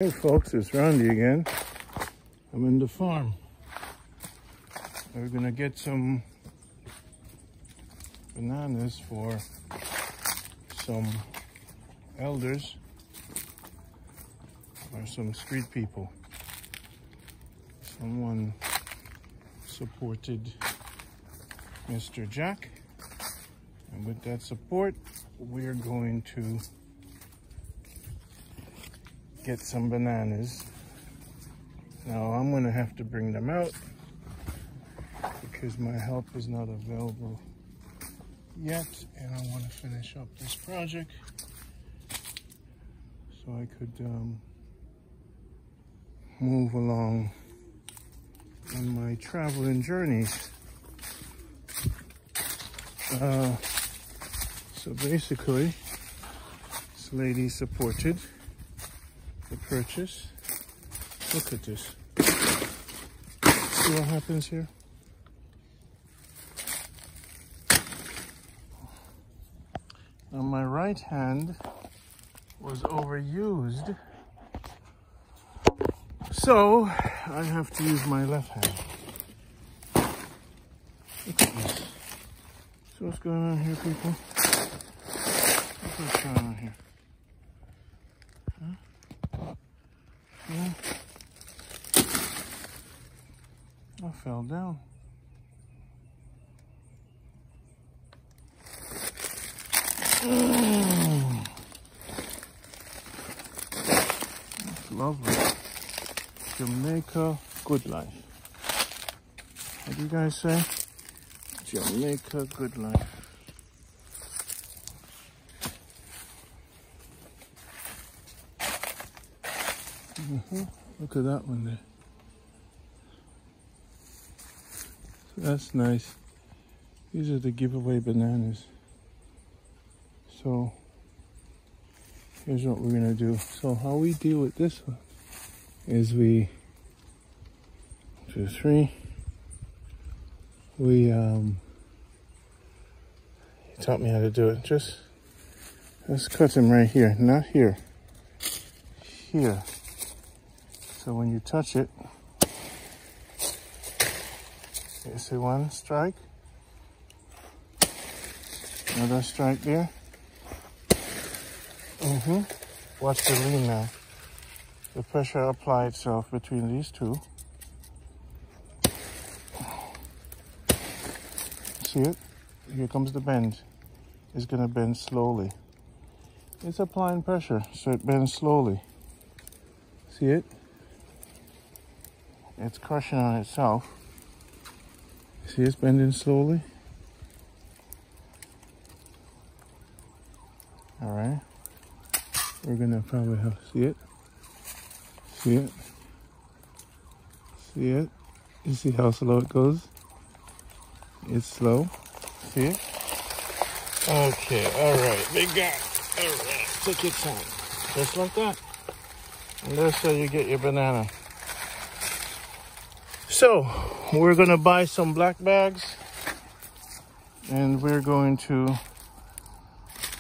Hey folks, it's Randy again. I'm in the farm. We're gonna get some bananas for some elders or some street people. Someone supported Mr. Jack, and with that support, we're going to get some bananas. Now I'm gonna have to bring them out because my help is not available yet, and I want to finish up this project so I could move along on my traveling journeys. So basically, this lady supported the purchase. Look at this. See what happens here? Now my right hand was overused, so I have to use my left hand. Look at this. See what's going on here, people? Look what's going on here. Yeah. I fell down. That's lovely. Jamaica, good life. What do you guys say? Jamaica, good life. Look at that one there. So that's nice. These are the giveaway bananas. So here's what we're gonna do. So how we deal with this one is we he taught me how to do it. Just let's cut him right here, not here. Here. So when you touch it, you see one strike, another strike there. Watch the lean now. The pressure apply itself between these two. See it? Here comes the bend. It's gonna bend slowly. It's applying pressure, so it bends slowly. See it? It's crushing on itself. See, it's bending slowly. All right. We're gonna probably have, see it? See it? See it? You see how slow it goes? It's slow. See it? Okay, all right, big guy. All right, take your time. Just like that. And that's how you get your banana. So, we're gonna buy some black bags and we're going to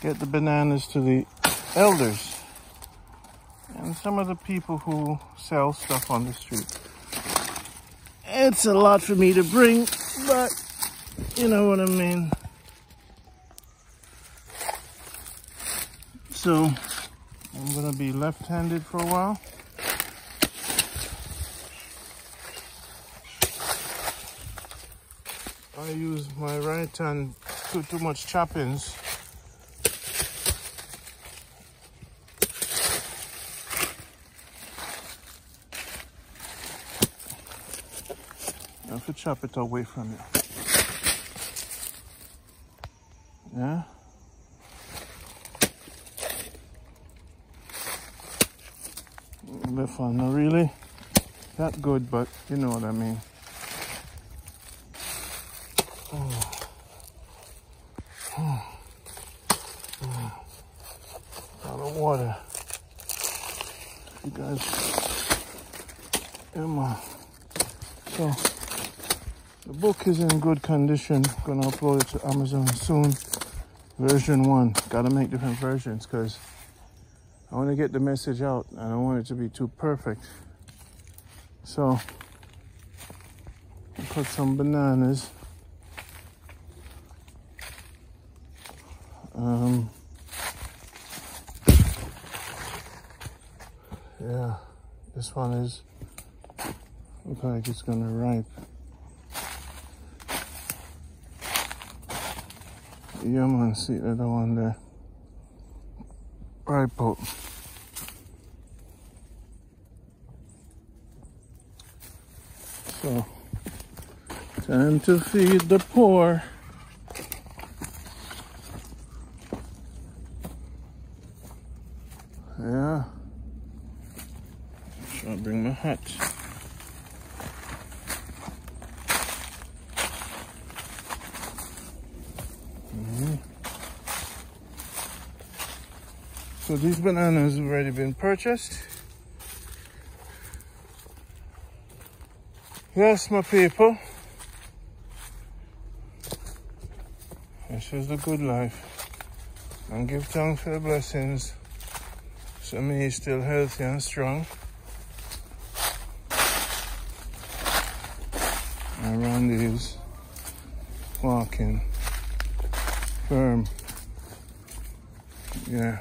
get the bananas to the elders and some of the people who sell stuff on the street. It's a lot for me to bring, but you know what I mean. So, I'm gonna be left-handed for a while. I use my right hand to too much choppings. I have to chop it away from you. Yeah? A bit fun. Not really that good, but you know what I mean. A lot of water. You guys, come on. So the book is in good condition. Gonna upload it to Amazon soon. Version 1. Gotta make different versions because I want to get the message out. I don't want it to be too perfect. So I put some bananas. Yeah, this one is looks like it's gonna ripe. Yeah man, see the other one there. Ripe out. So time to feed the poor. Yeah. I'll bring my hat. So these bananas have already been purchased. Yes, my people. This is the good life. And give thanks for the blessings. So me is still healthy and strong. And Randy is walking firm. Yeah.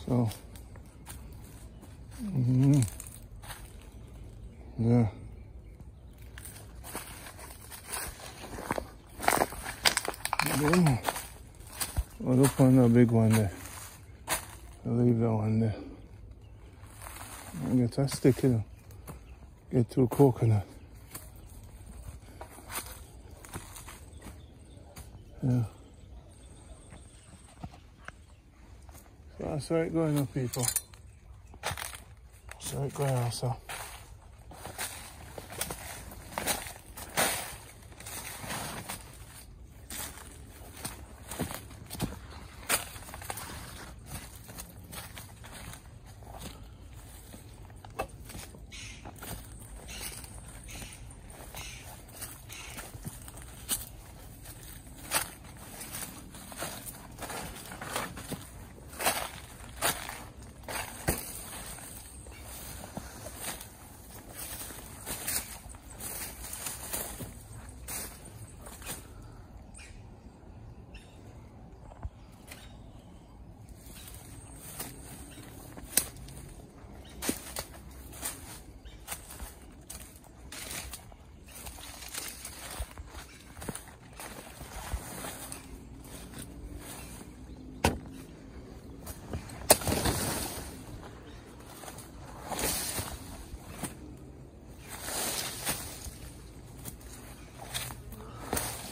So, yeah. Well, look on the big one there. I'll leave that one there. I'll get a stick, you know. Get to a coconut. Yeah. So that's how it going up, people. That's how it going also.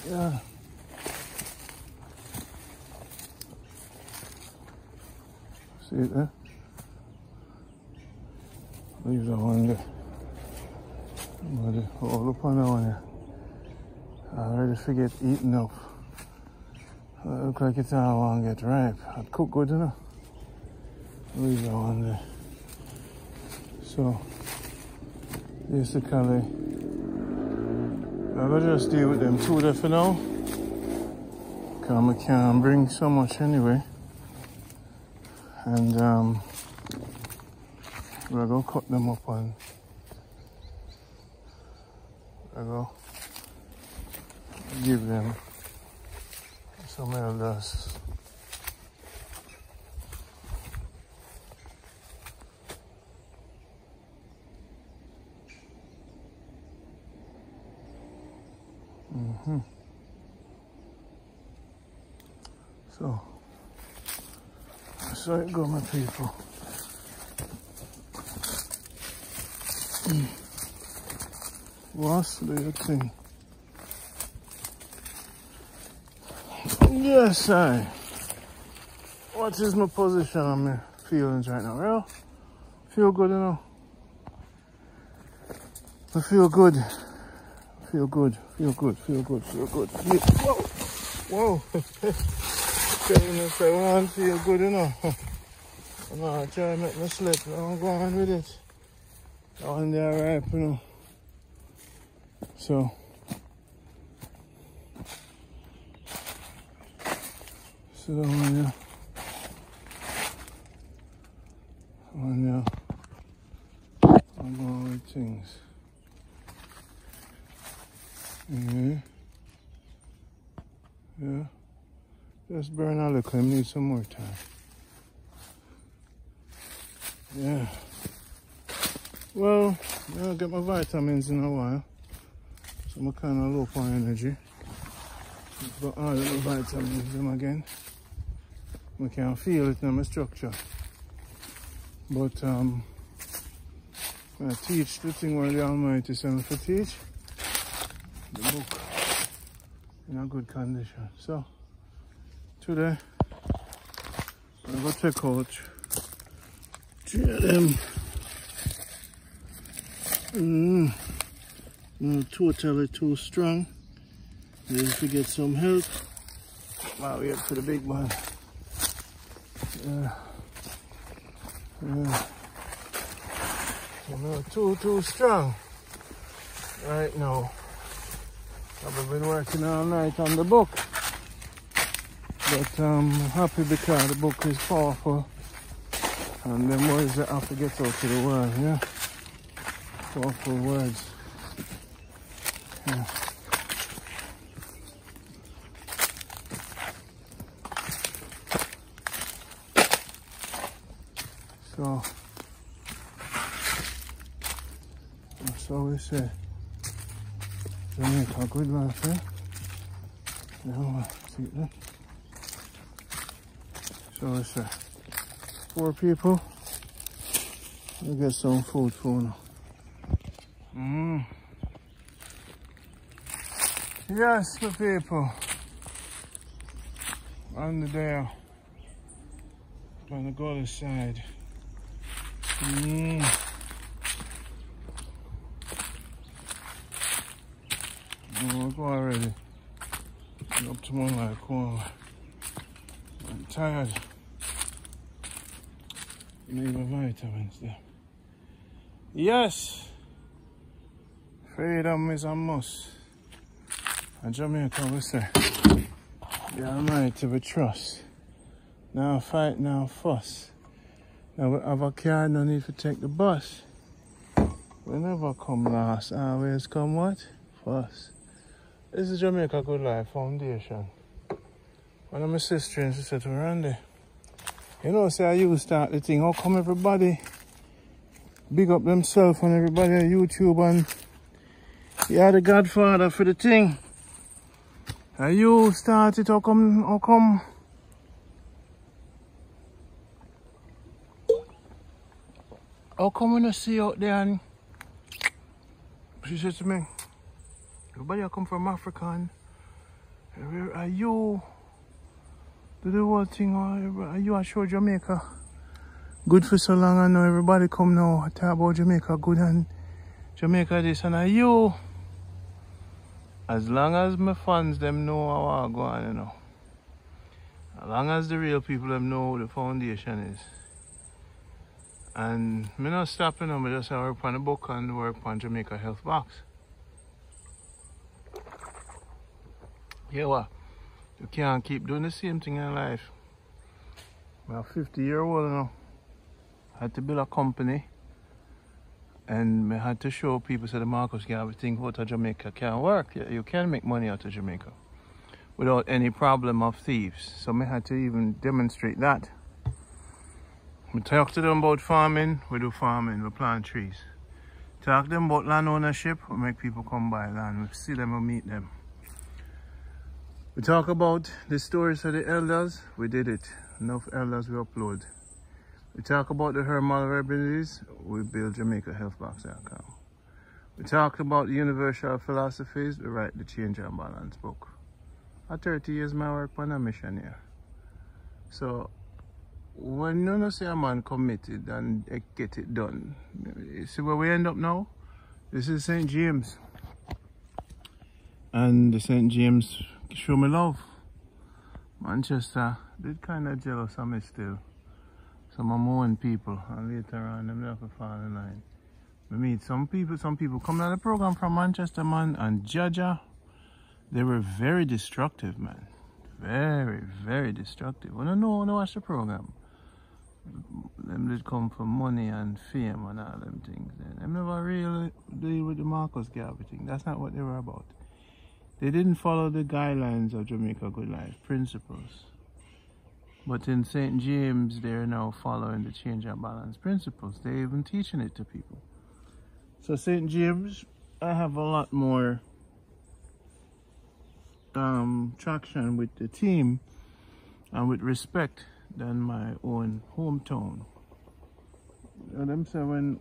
Yeah. See it there? Leave that one there. Hold up on that one there. I already forget eating up. It look like it's all I want to get ripe. I'd cook good enough. Leave that one there. So, basically, I'm gonna just deal with them two there for now. Cause I can't bring so much anyway. And we're gonna cut them up and we're gonna give them some elders. So, that's how it go, my people. What's the thing? Yes, I. What is my position on my feelings right now? Well, feel good, you know. I feel good. Feel good. Feel good. Feel good. Feel good. Whoa! Whoa! Telling us I want to feel good, you know. I No, try to make me slip. I'm going with it. On there, right, you know. So on there. On there. I'm going with things. Yeah. Just burn all the claim. Need some more time. Yeah. Well, I'll get my vitamins in a while. So I'm kind of low on energy. But all the vitamins them again. I can feel it in my structure. But I teach the thing where the Almighty sent me to teach. The book in a good condition. So today I'm going to check out 3 of them. Totally too strong. Maybe to get some help. Wow, we have to the big man. Too strong right now. I've been working all night on the book, but I'm happy because the book is powerful and the words that have to get out to the world. Yeah, powerful words. Yeah. So that's all we say. Jamaica, good life, eh? Yeah, see that. So we say 4 people. We'll get some food for now. Yes, the people. On the there. On the gully side. I'll go already. I'm up to Moonlight Corner. I'm tired. Need my vitamins there. Yes! Freedom is a must. In Jamaica we say, the Almighty we trust. Now fight, now fuss. Now we have a car, no need to take the bus. We never come last, always come what? First. This is Jamaica Good Life Foundation. One of my sisters, she said to me, Randy, you know, say you start the thing, how come everybody big up themselves and everybody on YouTube and you're the godfather for the thing? And you start it, how come? How come when I see out there and she said to me, everybody come from Africa and are you do the whole thing or are you are sure Jamaica good for so long and now everybody come now talk about Jamaica good and Jamaica this and are you as long as my fans them know how I go on, you know. As long as the real people them know what the foundation is. And me not stopping them, I just work on the book and work on Jamaica Health Box. Yeah, what? You can't keep doing the same thing in life. I'm 50-year-old now. I had to build a company and I had to show people so the Marcus can have a thing out of Jamaica can't work. You can make money out of Jamaica without any problem of thieves. So I had to even demonstrate that. We talk to them about farming, we do farming, we plant trees. Talk to them about land ownership, we make people come buy land, we see them and meet them. We talk about the stories of the elders, we did it. Enough elders we upload. We talk about the herbal remedies, we build Jamaica Healthbox.com. We talk about the universal philosophies, we write the Change and Balance book. At 30 years my work on a mission here. So when you say a man committed and get it done, you see where we end up now? This is St. James. And the St. James show me love. Manchester did kind of jealous of me still. some of my own people, and later on them have to fall in line. We meet some people come on the program from Manchester, man, and Jaja. They were very destructive, man. Very, very destructive. When I watch the program, them did come for money and fame and all them things. Them never really deal with the Marcus Garvey thing. That's not what they were about. They didn't follow the guidelines of Jamaica Good Life principles. But in St. James, they're now following the change and balance principles. They're even teaching it to people. So St. James, I have a lot more traction with the team and with respect than my own hometown. And them say when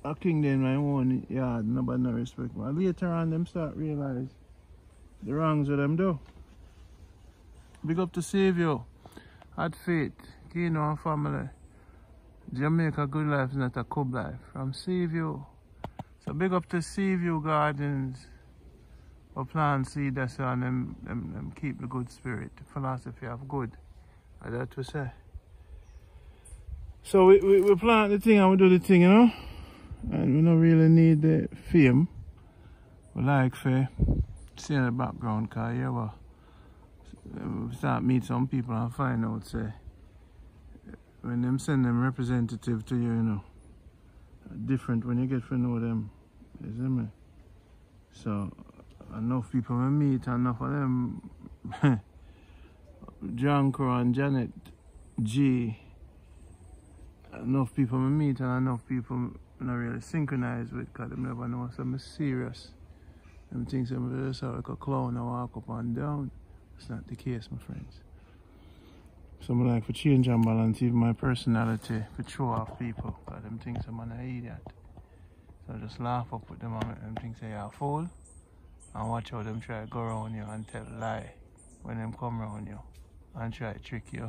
a king in my own yard, nobody no respect me. And later on, them start realize the wrongs of them do. Big up to Saviour, had faith, Kino and family. Jamaica Good Life is not a cub life. From Saviour. So big up to Saviour Gardens for plant seed that's on them keep the good spirit, the philosophy of good. Like that we say. So we plant the thing and we do the thing, you know? And we don't really need the fame. We like for see in the background, cause yeah, well, we start meet some people and find out say when them send them representative to you, you know, different when you get to know them, you see me? So enough people we meet, enough of them John Crow and Janet G, enough people we meet and enough people not really synchronize with because they never know something serious. Them things them just like a clown and walk up and down. It's not the case, my friends. So I like for change and balance even my personality for show off people because them things I'm an idiot. So I just laugh up with them and make them think say you're a fool and watch how them try to go around you and tell a lie when them come around you and try to trick you.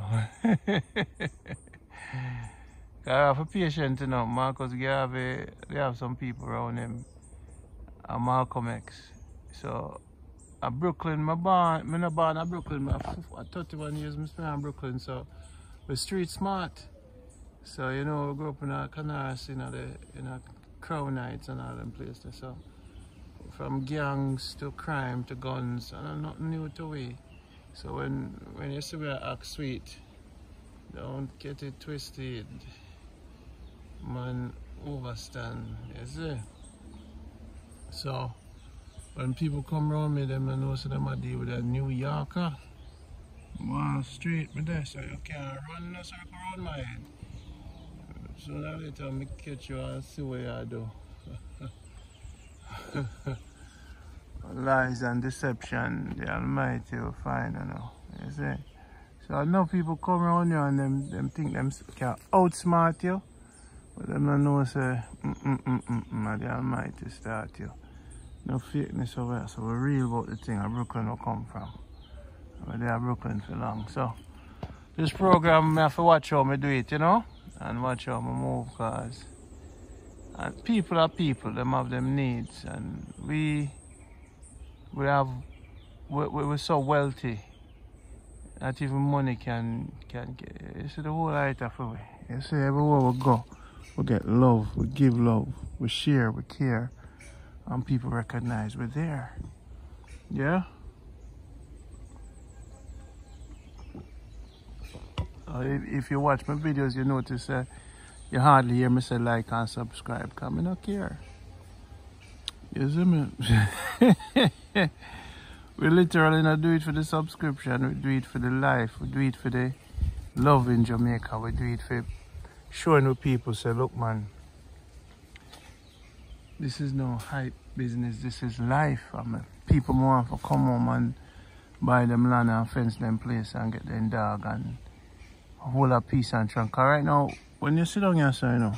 I have a patient, you know, Marcus Garvey, they have some people around him, and Malcolm X. So, at Brooklyn, I'm not born in Brooklyn, I'm 31 years, I'm still in Brooklyn, so we're street smart. So, you know, we grew up in a Canaris, in a Crown Heights and all them places. So, from gangs to crime to guns, and nothing new to we. So, when you see we act sweet, don't get it twisted. Man, overstand, you see? So, when people come around me, them know so them I deal with a New Yorker. Wow, straight with this, so you can't run a circle around my head. Sooner or later, I catch you and see what you do. Lies and deception, the Almighty will find, you know. You see? So enough people come around you and them think them can outsmart you. But them don't know say, the Almighty start you. No fakeness over here. So we're real about the thing where Brooklyn will come from. We're there Brooklyn for long. So this program I have to watch how I do it, you know? And watch how I move because people are people, them have them needs and we're so wealthy that even money can get. You see the whole light of it. You see everywhere we go, we get love, we give love, we share, we care, and people recognize we're there. Yeah? If you watch my videos, you notice you hardly hear me say like and subscribe, because I don't care. You see me? We literally not do it for the subscription, we do it for the life, we do it for the love in Jamaica, we do it for showing the people, say, look man, this is no hype business, this is life. I mean, people want to come home and buy them land and fence them place and get them dog and a whole lot of peace and tranquil. Right now, when you sit down here, so, you know,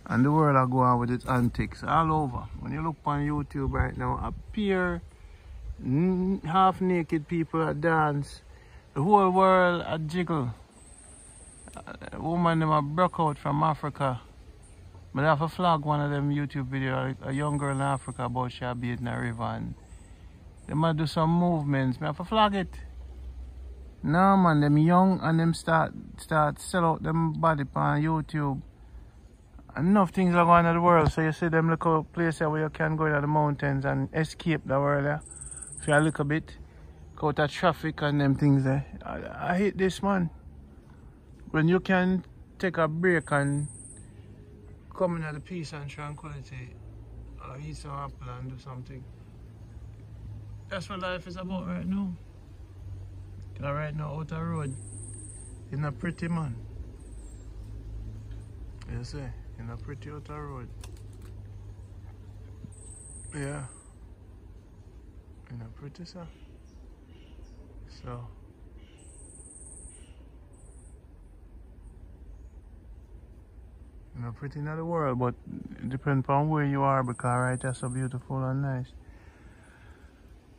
and the world are going on with its antics all over. When you look on YouTube right now, appear half naked people that dance, the whole world a jiggle. A woman them a broke out from Africa. But I have to flag one of them YouTube videos, a young girl in Africa about she bathed in a river and they might do some movements. I have to flag it. No man, them young and them start sell out them body on YouTube. Enough things are going on in the world, so you see them little places where you can go to the mountains and escape the world there. For a little bit. Go out of traffic and them things there. I hate this, man. When you can take a break and come into the peace and tranquility, or eat some apple and do something. That's what life is about right now. Right now, out the road, it's not pretty, man. You see? In a pretty outer road. Yeah. In a pretty, sir. So. In a pretty in the world, but it depends on where you are because right, that's so beautiful and nice.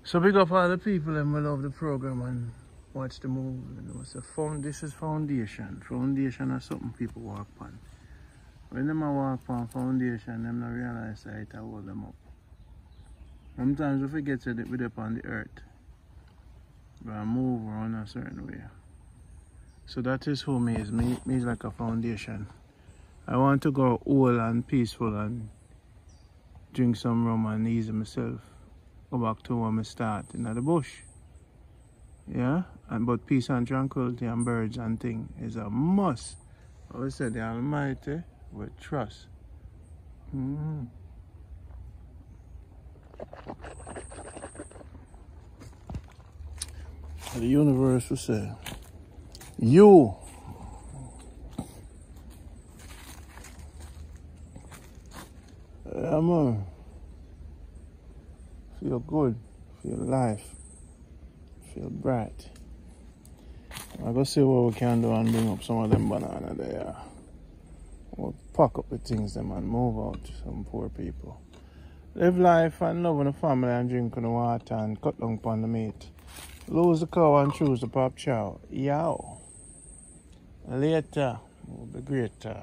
So big up all the people and we love the program and watch the movie. You know, so this is foundation. Foundation is something people walk on. When them walk on foundation, them not realize that it hold them up. Sometimes we forget that we're up on the earth. We move around a certain way. So that is who me is. Me is like a foundation. I want to go old and peaceful and drink some rum and ease myself. Go back to where I start in the bush. Yeah? But peace and tranquility and birds and things is a must. I always say the Almighty with trust. The universe will say, you yeah, man. Feel good, feel life, feel bright. I'm gonna see what we can do and bring up some of them banana there. We'll pack up the things them and move out to some poor people. Live life and love in the family and drink the water and cut down upon the meat. Lose the cow and choose the pop chow. Yow. Later will be greater.